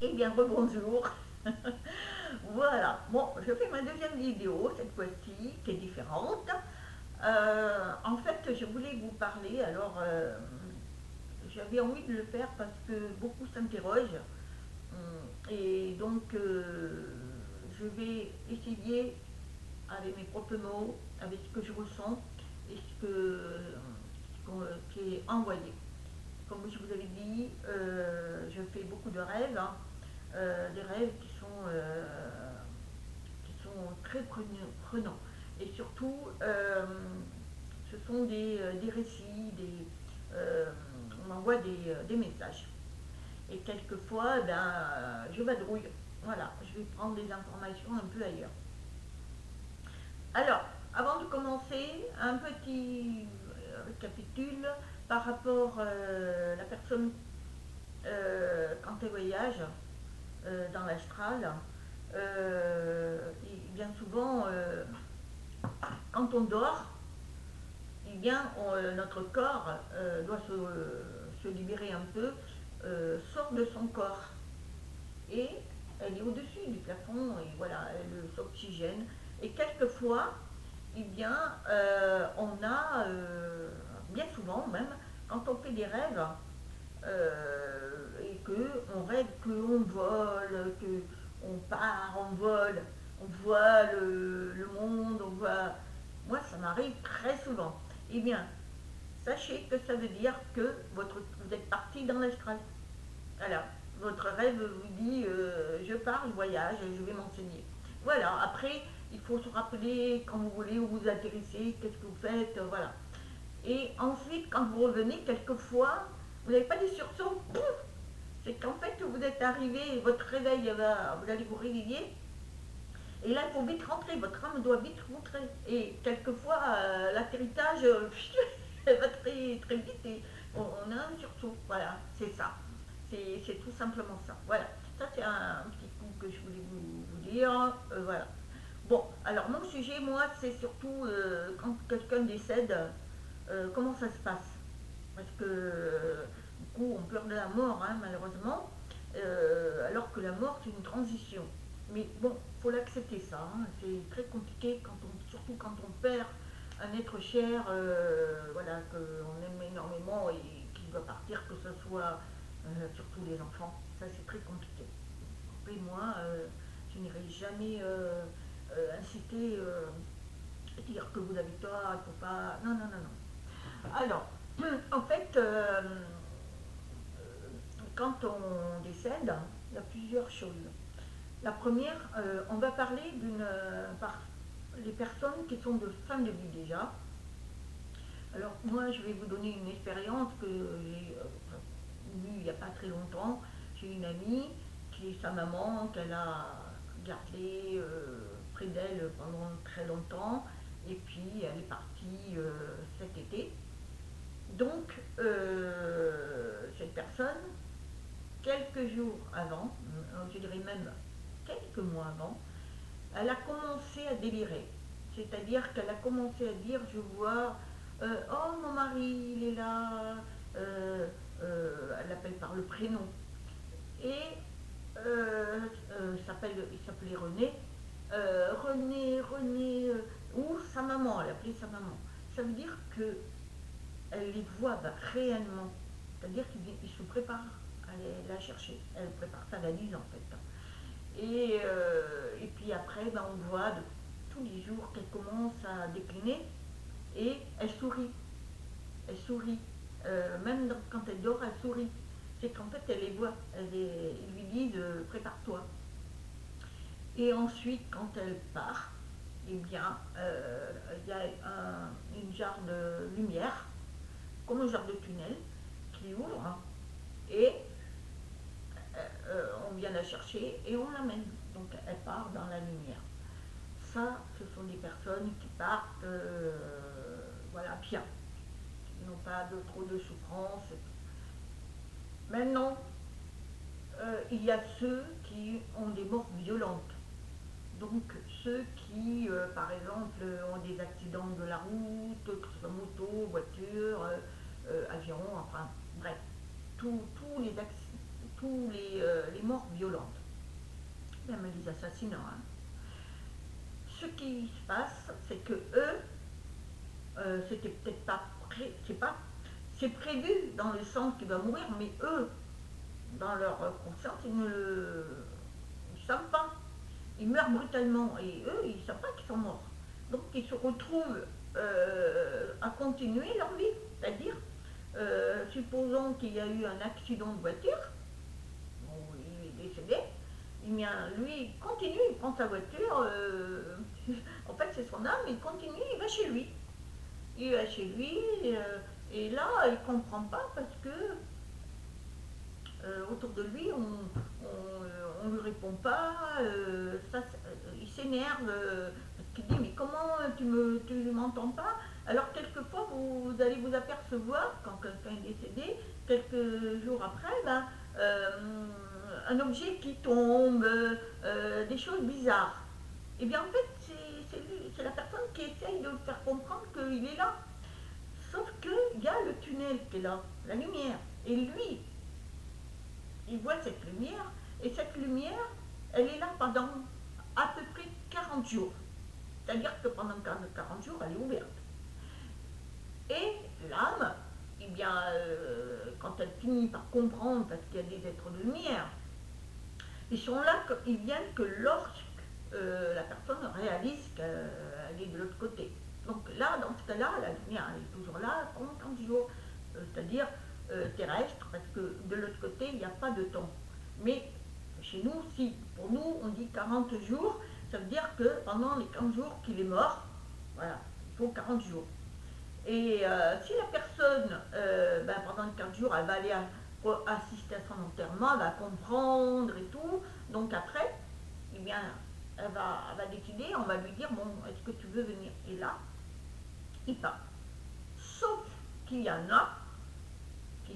Eh bien, rebonjour. Voilà. Bon, je fais ma deuxième vidéo cette fois-ci, qui est différente. En fait, je voulais vous parler. Alors, j'avais envie de le faire parce que beaucoup s'interrogent. Et donc, je vais essayer, avec mes propres mots, avec ce que je ressens et qui est envoyé. Comme je vous avais dit, je fais beaucoup de rêves, hein. Des rêves qui sont très prenants. Et surtout, ce sont des récits, on m'envoie des messages. Et quelquefois, je vadrouille. Voilà, je vais prendre des informations un peu ailleurs. Alors, avant de commencer, un petit récapitule par rapport à la personne quand elle voyage dans l'astral. Bien souvent, quand on dort, eh bien, notre corps doit se libérer un peu, sort de son corps et elle est au-dessus du plafond et voilà, elle s'oxygène. Et quelquefois, eh bien, on a, bien souvent même, quand on fait des rêves, et que on rêve qu'on vole, que on part, on vole, on voit le monde, on voit. Moi, ça m'arrive très souvent. Eh bien, sachez que ça veut dire que vous êtes parti dans l'astral. Voilà, votre rêve vous dit je pars, je voyage, je vais m'enseigner. Voilà, après, il faut se rappeler quand vous voulez où vous atterrissez, qu'est-ce que vous faites, voilà. Et ensuite, quand vous revenez, quelquefois, vous n'avez pas des sursauts, pouf, c'est qu'en fait, vous êtes arrivé, votre réveil, vous allez vous réveiller, et là, il faut vite rentrer, votre âme doit vite rentrer. Et quelquefois, l'atterrissage va très, très vite et on a un sursaut. Voilà, c'est ça. C'est tout simplement ça. Voilà, ça c'est un petit coup que je voulais vous dire. Voilà. Bon, alors mon sujet, moi, c'est surtout quand quelqu'un décède, comment ça se passe. Parce que beaucoup ont peur de la mort, hein, malheureusement, alors que la mort, c'est une transition. Mais bon, il faut l'accepter ça, hein. C'est très compliqué, surtout quand on perd un être cher, voilà, qu'on aime énormément et qui doit partir, que ce soit surtout les enfants. Ça, c'est très compliqué. Après, moi, je n'irai jamais inciter, dire que vous avez tort, il ne faut pas. Non, non, non, non. Alors, en fait, quand on décède, il y a plusieurs choses. La première, on va parler par les personnes qui sont de fin de vie déjà. Alors moi, je vais vous donner une expérience que j'ai eue il n'y a pas très longtemps. J'ai une amie qui est sa maman, qu'elle a gardée près d'elle pendant très longtemps. Et puis elle est partie cet été. Donc cette personne, quelques jours avant, je dirais même quelques mois avant, elle a commencé à délirer. C'est-à-dire qu'elle a commencé à dire, je vois, oh mon mari, il est là, elle l'appelle par le prénom. Et il s'appelait René. René, René, ou sa maman, elle appelait sa maman. Ça veut dire que elle les voit réellement. C'est-à-dire qu'il se prépare à la chercher. Elle prépare sa valise en fait. Et puis après, on voit tous les jours qu'elle commence à décliner et elle sourit. Elle sourit. Même quand elle dort, elle sourit. C'est qu'en fait, elle les voit. Ils lui disent prépare-toi. Et ensuite, quand elle part, eh bien, il y a une jarre de lumière, comme un genre de tunnel, qui ouvre et on vient la chercher et on l'amène. Donc elle part dans la lumière. Ça, ce sont des personnes qui partent voilà, bien, qui n'ont pas trop de souffrance. Maintenant, il y a ceux qui ont des morts violentes. Donc ceux qui, par exemple, ont des accidents de la route, que ce soit moto, voiture, avion, enfin bref, tous les morts violentes, même les assassinats. Hein. Ce qui se passe, c'est que eux, c'était peut-être pas c'est prévu dans le sens qu'il va mourir, mais eux, dans leur conscience, ils ne savent pas. Ils meurent brutalement et eux, ils ne savent pas qu'ils sont morts. Donc ils se retrouvent à continuer leur vie. C'est-à-dire, supposons qu'il y a eu un accident de voiture, où il est décédé, eh bien, lui, il continue, il prend sa voiture, en fait c'est son âme, il continue, il va chez lui. Il va chez lui, et là, il ne comprend pas parce que autour de lui, on lui répond pas, il s'énerve, parce qu'il dit mais comment tu m'entends pas. Alors quelquefois vous allez vous apercevoir, quand quelqu'un est décédé, quelques jours après, ben, un objet qui tombe, des choses bizarres. Et bien en fait, c'est la personne qui essaye de faire comprendre qu'il est là. Sauf qu'il y a le tunnel qui est là, la lumière. Et lui, il voit cette lumière, et cette lumière, elle est là pendant à peu près 40 jours. C'est-à-dire que pendant 40 jours, elle est ouverte. Et l'âme, eh bien, quand elle finit par comprendre, parce qu'il y a des êtres de lumière, ils sont là, ils viennent que lorsque la personne réalise qu'elle est de l'autre côté. Donc là, dans ce cas-là, la lumière elle est toujours là pendant 40 jours. C'est-à-dire terrestre, parce que de l'autre côté, il n'y a pas de temps. Mais chez nous, si, pour nous, on dit 40 jours, ça veut dire que pendant les 40 jours qu'il est mort, voilà, il faut 40 jours. Et si la personne, ben, pendant 40 jours, elle va aller assister à son enterrement, elle va comprendre et tout, donc après, eh bien, elle va décider, on va lui dire, bon, est-ce que tu veux venir? Et là, il part. Sauf qu'il y en a qui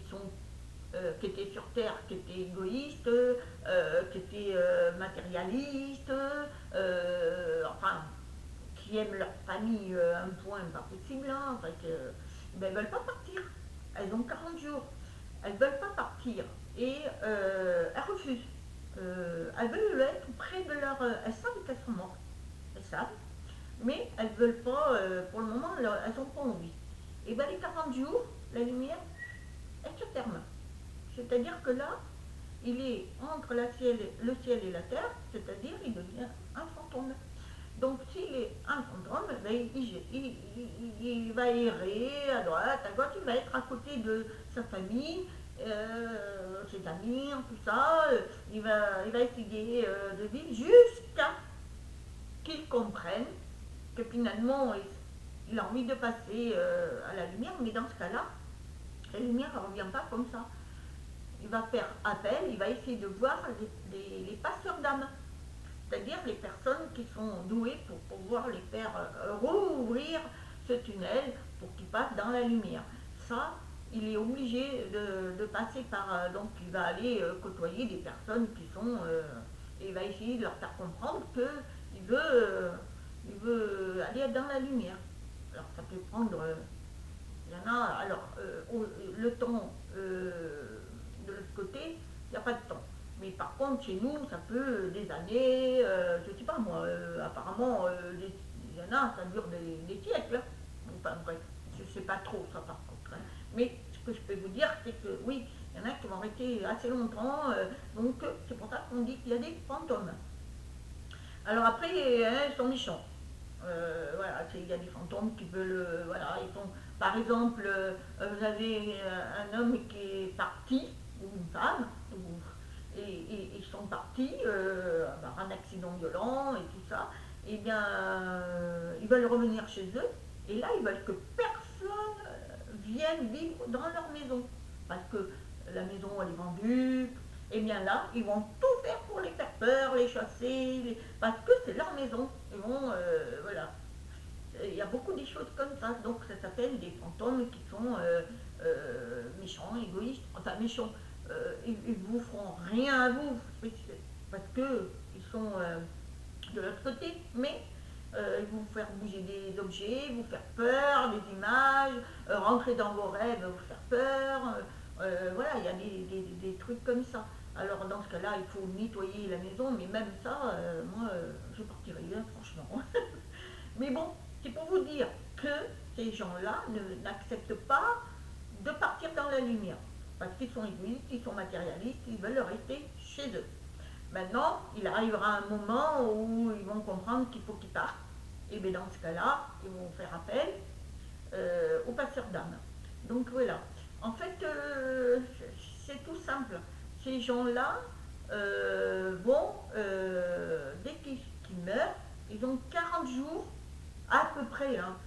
étaient sur Terre, qui étaient égoïstes, qui étaient matérialistes, enfin, qui aiment leur famille à un point pas possible, hein, enfin, ben, elles ne veulent pas partir. Elles ont 40 jours. Elles ne veulent pas partir. Et elles refusent. Elles veulent être près de leur... elles savent qu'elles sont mortes. Elles savent. Mais elles ne veulent pas, pour le moment, elles n'ont pas envie. Et bien les 40 jours, la lumière, elle se termine. C'est-à-dire que là, il est entre le ciel et la terre, c'est-à-dire il devient un fantôme. Donc s'il est un fantôme, ben, il va errer à droite, à gauche, il va être à côté de sa famille, ses amis, tout ça. Il va essayer de vivre jusqu'à qu'il comprenne que finalement il a envie de passer à la lumière, mais dans ce cas-là, la lumière ne revient pas comme ça. Il va faire appel, il va essayer de voir les passeurs d'âme, c'est-à-dire les personnes qui sont douées pour pouvoir les faire rouvrir ce tunnel pour qu'ils passent dans la lumière. Ça, il est obligé de passer par... donc il va aller côtoyer des personnes qui sont... et il va essayer de leur faire comprendre qu'il veut aller dans la lumière. Alors ça peut prendre... il y en a... Alors, le temps... de l'autre côté, il n'y a pas de temps. Mais par contre, chez nous, ça peut des années, je ne sais pas moi, apparemment, il y en a, ça dure des siècles. Hein. Enfin bref, je ne sais pas trop ça par contre. Hein. Mais ce que je peux vous dire, c'est que oui, il y en a qui vont rester assez longtemps, donc c'est pour ça qu'on dit qu'il y a des fantômes. Alors après, ils sont méchants. Voilà, il y a des fantômes qui veulent, voilà, ils sont, par exemple, vous avez un homme qui est parti, ou une femme, et ils sont partis par un accident violent et tout ça, et bien, ils veulent revenir chez eux, et là, ils veulent que personne vienne vivre dans leur maison, parce que la maison, elle est vendue, et bien là, ils vont tout faire pour les faire peur, les chasser, parce que c'est leur maison. Ils vont, voilà. Il y a beaucoup de choses comme ça, donc ça s'appelle des fantômes qui sont méchants, égoïstes, enfin méchants. Ils vous feront rien à vous, parce que ils sont de l'autre côté, mais ils vont vous faire bouger des objets, vous faire peur, des images, rentrer dans vos rêves, vous faire peur. Voilà, il y a des trucs comme ça. Alors dans ce cas-là, il faut nettoyer la maison, mais même ça, moi, je partirais, hein, franchement. Mais bon, c'est pour vous dire que ces gens-là n'acceptent pas de partir dans la lumière. Parce qu'ils sont égoïstes, ils sont matérialistes, ils veulent rester chez eux. Maintenant, il arrivera un moment où ils vont comprendre qu'il faut qu'ils partent. Et bien dans ce cas-là, ils vont faire appel au passeur d'âme. Donc voilà. En fait, c'est tout simple. Ces gens-là vont, dès qu'ils meurent, ils ont 40 jours, à peu près, hein,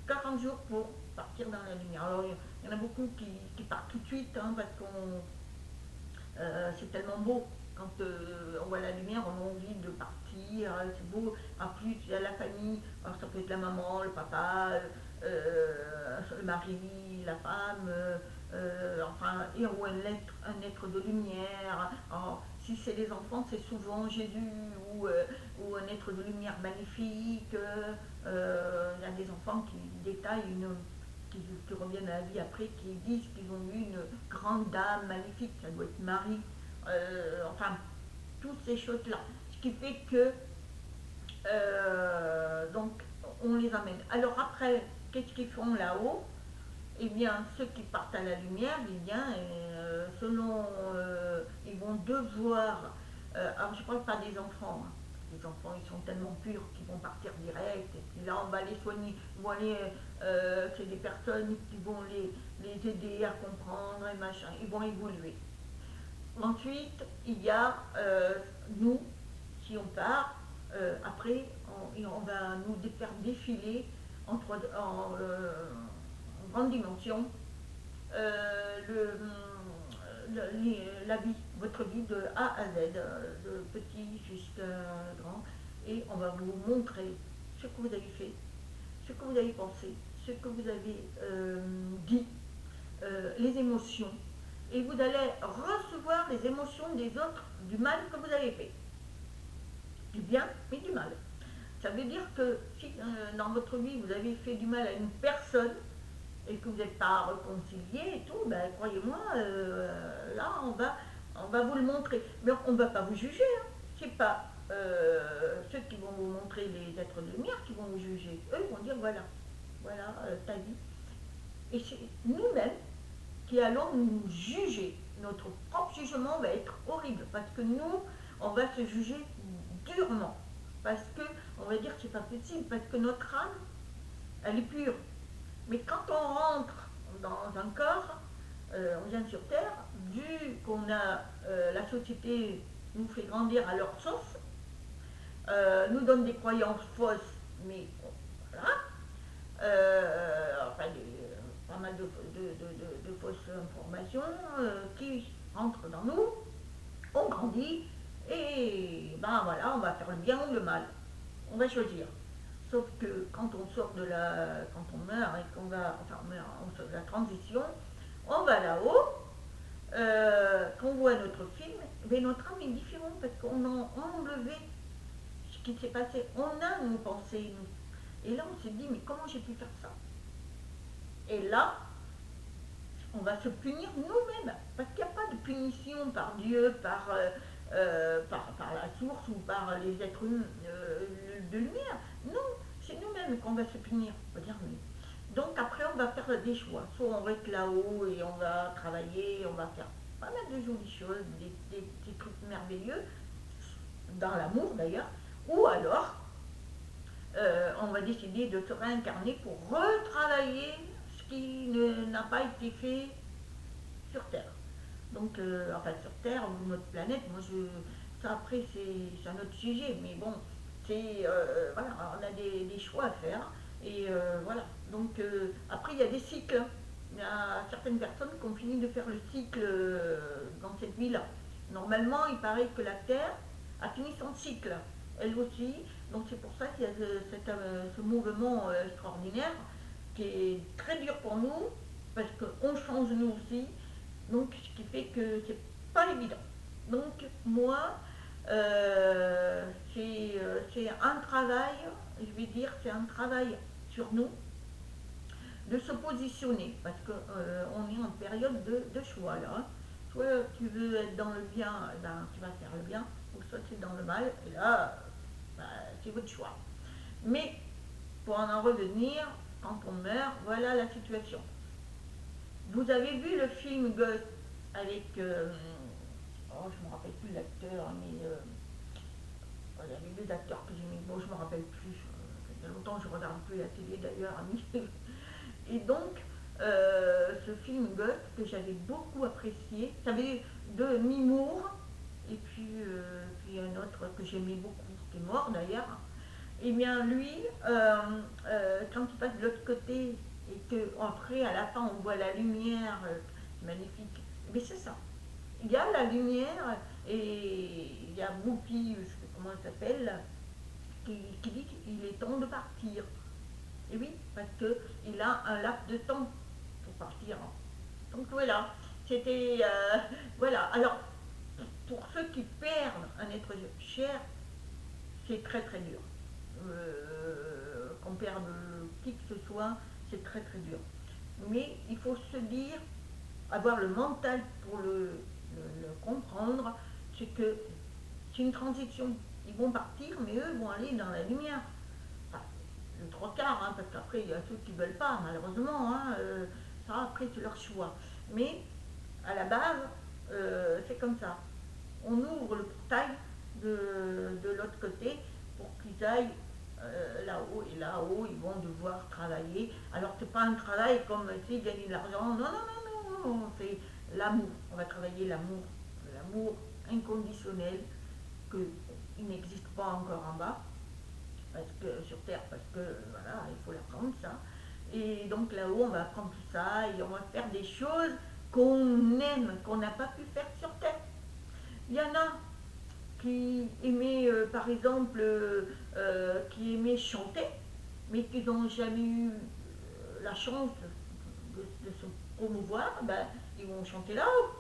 40 jours pour partir dans la lumière. Alors, il y en a beaucoup qui partent tout de suite, hein, parce qu'on c'est tellement beau. Quand on voit la lumière, on a envie de partir, c'est beau. En plus, il y a la famille, alors ça peut être la maman, le papa, le mari, la femme, enfin, ou un être de lumière. Alors, si c'est les enfants, c'est souvent Jésus ou un être de lumière magnifique. Il y a des enfants qui détaillent qui reviennent à la vie après, qui disent qu'ils ont vu une grande dame magnifique, ça doit être Marie, enfin, toutes ces choses-là. Ce qui fait que, donc, on les amène. Alors après, qu'est-ce qu'ils font là-haut? Eh bien, ceux qui partent à la lumière, eh bien, selon, ils vont devoir, alors je ne parle pas des enfants, hein. Les enfants, ils sont tellement purs qu'ils vont partir direct, et puis là, on va les soigner, c'est des personnes qui vont les aider à comprendre et machin, ils vont évoluer. Ensuite, il y a nous, si on part, après, on va nous faire défiler en grande dimension la vie, votre vie de A à Z, de petit jusqu'à grand, et on va vous montrer ce que vous avez fait, ce que vous avez pensé, ce que vous avez dit, les émotions, et vous allez recevoir les émotions des autres du mal que vous avez fait, du bien et du mal. Ça veut dire que si dans votre vie vous avez fait du mal à une personne et que vous n'êtes pas réconcilié et tout, ben, croyez-moi, là on va vous le montrer. Mais on ne va pas vous juger, hein. C'est pas ceux qui vont vous montrer les êtres de lumière qui vont vous juger. Eux ils vont dire voilà, voilà ta vie. Et c'est nous-mêmes qui allons nous juger. Notre propre jugement va être horrible parce que nous, on va se juger durement. Parce que, on va dire que c'est pas possible, parce que notre âme, elle est pure. Mais quand on rentre dans un corps, on vient sur Terre, vu qu'on a la société nous fait grandir à leur sauce, nous donne des croyances fausses, mais voilà, enfin pas mal de fausses informations qui rentrent dans nous, on grandit et ben voilà, on va faire le bien ou le mal, on va choisir. Sauf que quand on sort quand on meurt et qu'on va, enfin on meurt, on sort de la transition, on va là-haut, qu'on voit notre film, mais notre âme est différente parce qu'on a enlevé ce qui s'est passé. On a nos pensées, nous. Et là on se dit, mais comment j'ai pu faire ça? Et là, on va se punir nous-mêmes. Parce qu'il n'y a pas de punition par Dieu, par la source ou par les êtres de lumière. Non, c'est nous-mêmes qu'on va se punir. On va dire, mais... Donc après, on va faire des choix. Soit on reste là-haut et on va travailler, on va faire pas mal de jolies choses, des trucs merveilleux, dans l'amour d'ailleurs. Ou alors, on va décider de se réincarner pour retravailler ce qui n'a pas été fait sur Terre. Donc, enfin sur Terre ou notre planète, ça après c'est un autre sujet, mais bon, voilà, on a des choix à faire, et voilà. Donc après il y a des cycles, hein. Il y a certaines personnes qui ont fini de faire le cycle dans cette vie-là. Normalement, il paraît que la Terre a fini son cycle, elle aussi, donc c'est pour ça qu'il y a ce mouvement extraordinaire qui est très dur pour nous, parce qu'on change nous aussi, donc ce qui fait que c'est pas évident. Donc moi, c'est un travail, je vais dire, c'est un travail sur nous, de se positionner, parce qu'on est en période de choix là. soit tu veux être dans le bien, eh ben, tu vas faire le bien, ou soit tu es dans le mal, et là, bah, c'est votre choix. Mais pour en revenir, quand on meurt, voilà la situation. Vous avez vu le film Ghost avec, oh, je me rappelle plus l'acteur, mais il y avait deux acteurs que j'aimais, bon, je me rappelle plus, ça fait longtemps que je regarde plus la télé d'ailleurs, et donc, ce film Ghost que j'avais beaucoup apprécié, ça avait de Mimour, et puis un autre que j'aimais beaucoup, qui est mort d'ailleurs. Et bien lui, quand il passe de l'autre côté et qu'après, à la fin, on voit la lumière, magnifique, mais c'est ça. Il y a la lumière et il y a Whoopi, je ne sais pas comment elle s'appelle, qui dit qu'il est temps de partir. Et oui, parce qu'il a un laps de temps pour partir. Donc voilà, c'était... voilà, alors pour ceux qui perdent un être cher, c'est très très dur. Qu'on perde qui que ce soit, c'est très très dur. Mais il faut se dire, avoir le mental pour le comprendre, c'est que c'est une transition. Ils vont partir, mais eux vont aller dans la lumière. Enfin, le trois quarts, hein, parce qu'après, il y a ceux qui ne veulent pas, malheureusement. Hein, ça, après, c'est leur choix. Mais, à la base, c'est comme ça. On ouvre le portail de l'autre côté pour qu'ils aillent là-haut. Et là-haut, ils vont devoir travailler. Alors, c'est pas un travail comme, tu sais, gagner de l'argent. Non, non, non, non, non. C'est l'amour. On va travailler l'amour. L'amour inconditionnel qu'il n'existe pas encore en bas parce que sur Terre, parce que voilà, il faut l'apprendre ça. Et donc là-haut, on va apprendre tout ça et on va faire des choses qu'on aime, qu'on n'a pas pu faire sur Terre. Il y en a qui aimaient, par exemple, qui aimaient chanter, mais qui n'ont jamais eu la chance de se promouvoir, ben, ils vont chanter là-haut.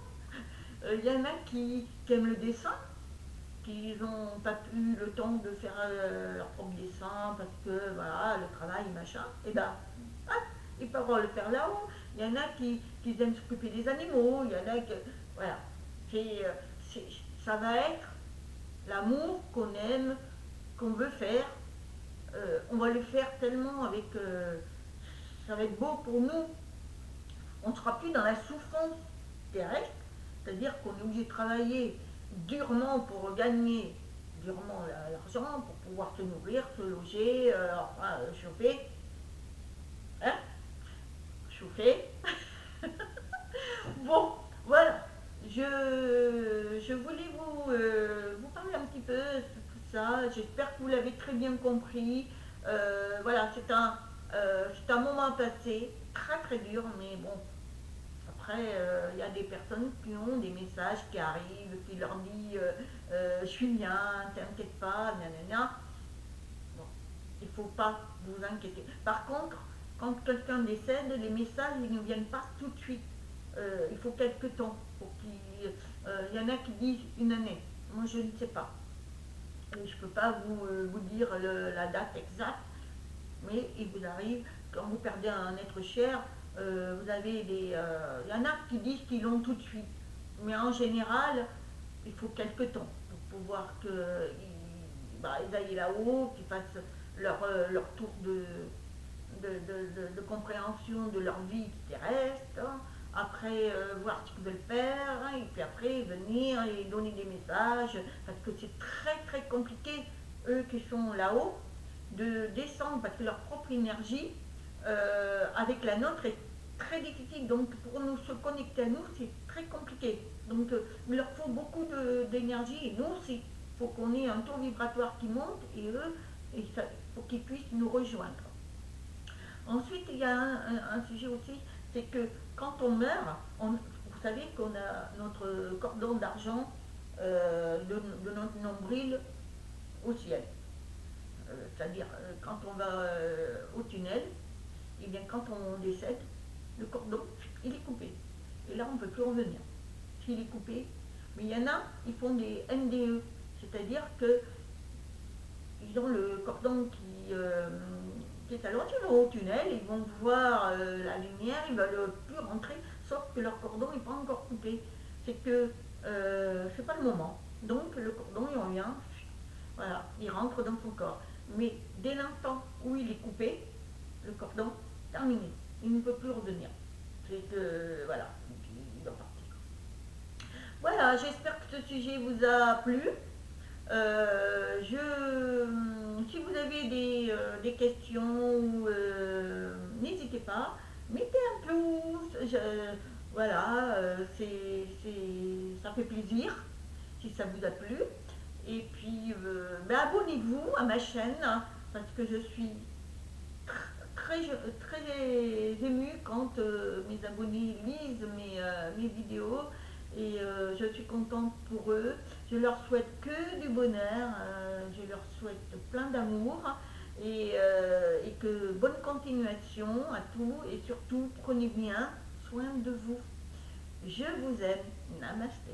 Il y en a qui aiment le dessin, qu'ils n'ont pas eu le temps de faire leur propre dessin parce que voilà, le travail, machin, et ben, ah, ils peuvent le faire là-haut. Il y en a qui aiment s'occuper des animaux, il y en a qui. Voilà. C'est, c'est- ça va être l'amour qu'on aime, qu'on veut faire. On va le faire tellement avec. Ça va être beau pour nous. On ne sera plus dans la souffrance terrestre, c'est-à-dire qu'on est obligé de travailler durement pour gagner durement l'argent, pour pouvoir se nourrir, se loger, enfin, chauffer. Hein, chauffer. Bon, voilà. Je voulais vous parler un petit peu de tout ça. J'espère que vous l'avez très bien compris. Voilà, c'est un moment passé, très très dur, mais bon, après, il y a des personnes qui ont des messages qui arrivent, qui leur disent je suis bien, t'inquiète pas, nanana. Bon, il ne faut pas vous inquiéter. Par contre, quand quelqu'un décède, les messages ils ne viennent pas tout de suite. Il faut quelques temps. Il y en a qui disent une année. Moi, je ne sais pas. Je ne peux pas vous dire la date exacte, mais il vous arrive, quand vous perdez un être cher, vous avez il y en a qui disent qu'ils l'ont tout de suite. Mais en général, il faut quelques temps pour pouvoir ils aillent là-haut, qu'ils fassent leur tour de compréhension de leur vie terrestre. Hein. Après, voir ce qu'ils veulent faire, hein, et puis après venir et donner des messages, parce que c'est très très compliqué, eux qui sont là-haut, de descendre, parce que leur propre énergie, avec la nôtre, est très difficile. Donc pour nous se connecter à nous, c'est très compliqué. Donc il leur faut beaucoup d'énergie, et nous aussi. Il faut qu'on ait un taux vibratoire qui monte, et eux, pour qu'ils puissent nous rejoindre. Ensuite, il y a un sujet aussi, c'est que quand on meurt, vous savez qu'on a notre cordon d'argent de notre nombril au ciel. C'est-à-dire, quand on va au tunnel, et bien quand on décède, le cordon, il est coupé. Et là, on ne peut plus revenir. S'il est coupé, mais il y en a, ils font des NDE, c'est-à-dire que ils ont le cordon qui est allongé au tunnel, ils vont voir la lumière, ils ne veulent plus rentrer, sauf que leur cordon n'est pas encore coupé. c'est que c'est pas le moment. Donc le cordon il revient, voilà, il rentre dans son corps. Mais dès l'instant où il est coupé, le cordon, terminé. Il ne peut plus revenir. C'est que, voilà, il doit partir. Voilà, j'espère que ce sujet vous a plu. Si vous avez des questions, n'hésitez pas. Mettez un pouce. Voilà, ça fait plaisir si ça vous a plu. Et puis, ben, abonnez-vous à ma chaîne hein, parce que je suis très, très émue quand mes abonnés lisent mes vidéos et je suis contente pour eux. Je leur souhaite que du bonheur, je leur souhaite plein d'amour et que bonne continuation à tous et surtout prenez bien soin de vous. Je vous aime. Namasté.